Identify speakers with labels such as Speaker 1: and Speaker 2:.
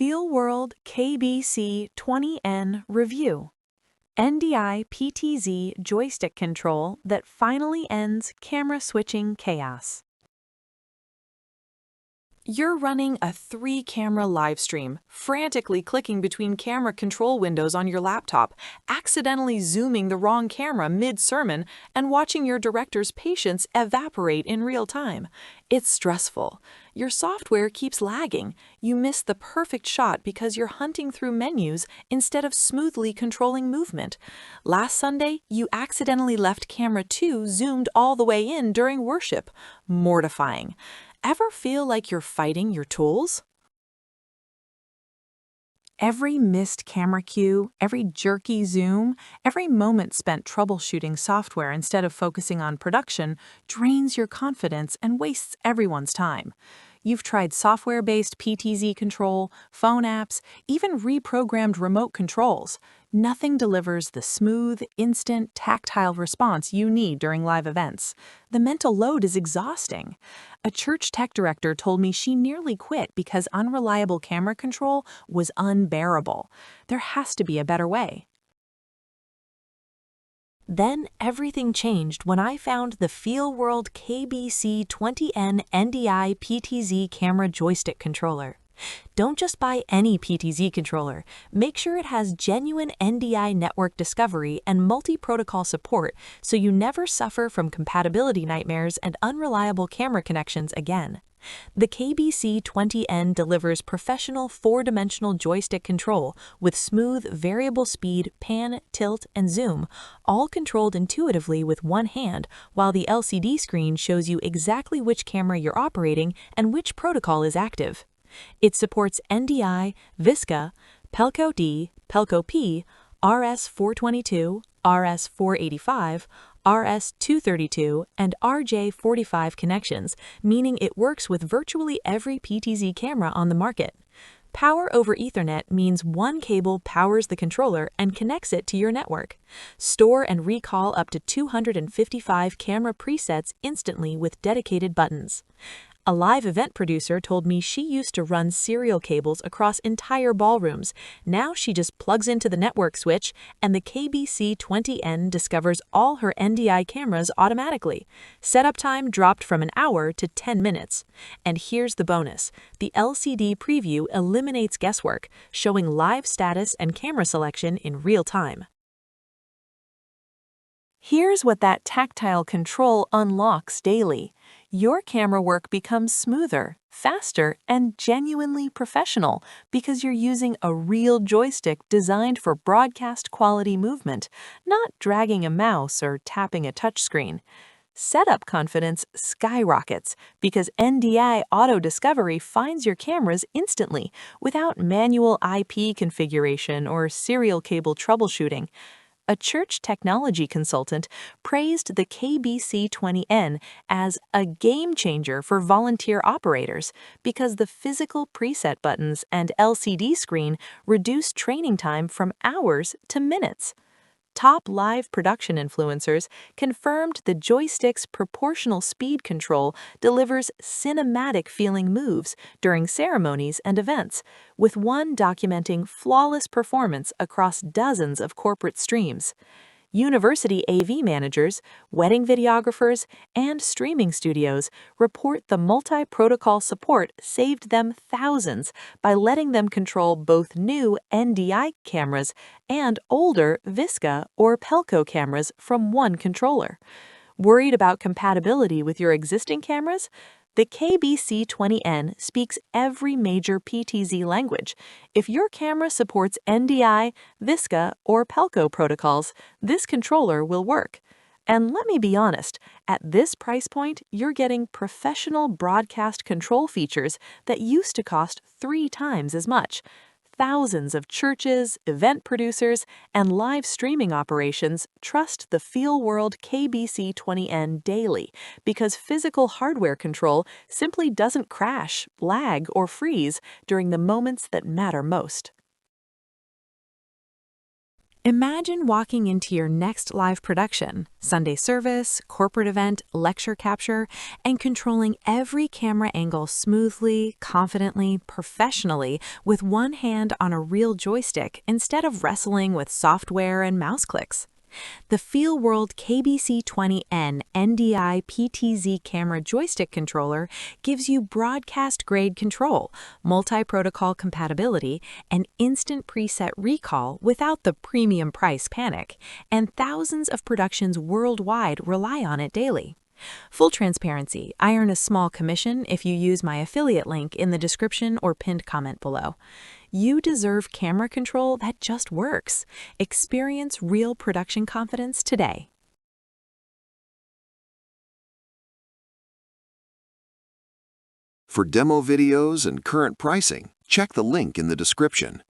Speaker 1: FEELWORLD KBC20N Review. NDI PTZ Joystick Control that finally ends camera switching chaos. You're running a 3-camera live stream, frantically clicking between camera control windows on your laptop, accidentally zooming the wrong camera mid-sermon, and watching your director's patience evaporate in real time. It's stressful. Your software keeps lagging. You miss the perfect shot because you're hunting through menus instead of smoothly controlling movement. Last Sunday, you accidentally left camera 2 zoomed all the way in during worship. Mortifying. Ever feel like you're fighting your tools? Every missed camera cue, every jerky zoom, every moment spent troubleshooting software instead of focusing on production drains your confidence and wastes everyone's time. You've tried software-based PTZ control, phone apps, even reprogrammed remote controls. Nothing delivers the smooth, instant, tactile response you need during live events. The mental load is exhausting. A church tech director told me she nearly quit because unreliable camera control was unbearable. There has to be a better way. Then everything changed when I found the FEELWORLD KBC20N NDI PTZ camera joystick controller. Don't just buy any PTZ controller. Make sure it has genuine NDI network discovery and multi-protocol support so you never suffer from compatibility nightmares and unreliable camera connections again. The KBC20N delivers professional 4-dimensional joystick control with smooth, variable speed, pan, tilt, and zoom, all controlled intuitively with one hand, while the LCD screen shows you exactly which camera you're operating and which protocol is active. It supports NDI, VISCA, Pelco D, Pelco P, RS422, RS485, RS232, and RJ45 connections, meaning it works with virtually every PTZ camera on the market. Power over Ethernet means one cable powers the controller and connects it to your network. Store and recall up to 255 camera presets instantly with dedicated buttons. A live event producer told me she used to run serial cables across entire ballrooms. Now she just plugs into the network switch, and the KBC20N discovers all her NDI cameras automatically. Setup time dropped from an hour to 10 minutes. And here's the bonus. The LCD preview eliminates guesswork, showing live status and camera selection in real time. Here's what that tactile control unlocks daily. Your camera work becomes smoother, faster, and genuinely professional because you're using a real joystick designed for broadcast quality movement, not dragging a mouse or tapping a touchscreen. Setup confidence skyrockets because NDI Auto Discovery finds your cameras instantly without manual IP configuration or serial cable troubleshooting. A church technology consultant praised the KBC20N as a game changer for volunteer operators because the physical preset buttons and LCD screen reduce training time from hours to minutes. Top live production influencers confirmed the joystick's proportional speed control delivers cinematic-feeling moves during ceremonies and events, with one documenting flawless performance across dozens of corporate streams. University AV managers, wedding videographers, and streaming studios report the multi-protocol support saved them thousands by letting them control both new NDI cameras and older VISCA or Pelco cameras from one controller. Worried about compatibility with your existing cameras? The KBC20N speaks every major PTZ language. If your camera supports NDI, VISCA, or Pelco protocols, this controller will work. And let me be honest, at this price point, you're getting professional broadcast control features that used to cost 3 times as much. Thousands of churches, event producers, and live streaming operations trust the FEELWORLD KBC20N daily because physical hardware control simply doesn't crash, lag, or freeze during the moments that matter most. Imagine walking into your next live production, Sunday service, corporate event, lecture capture, and controlling every camera angle smoothly, confidently, professionally with one hand on a real joystick instead of wrestling with software and mouse clicks. The FEELWORLD KBC20N NDI PTZ camera joystick controller gives you broadcast-grade control, multi-protocol compatibility, and instant preset recall without the premium price panic, and thousands of productions worldwide rely on it daily. Full transparency, I earn a small commission if you use my affiliate link in the description or pinned comment below. You deserve camera control that just works. Experience real production confidence today.
Speaker 2: For demo videos and current pricing, check the link in the description.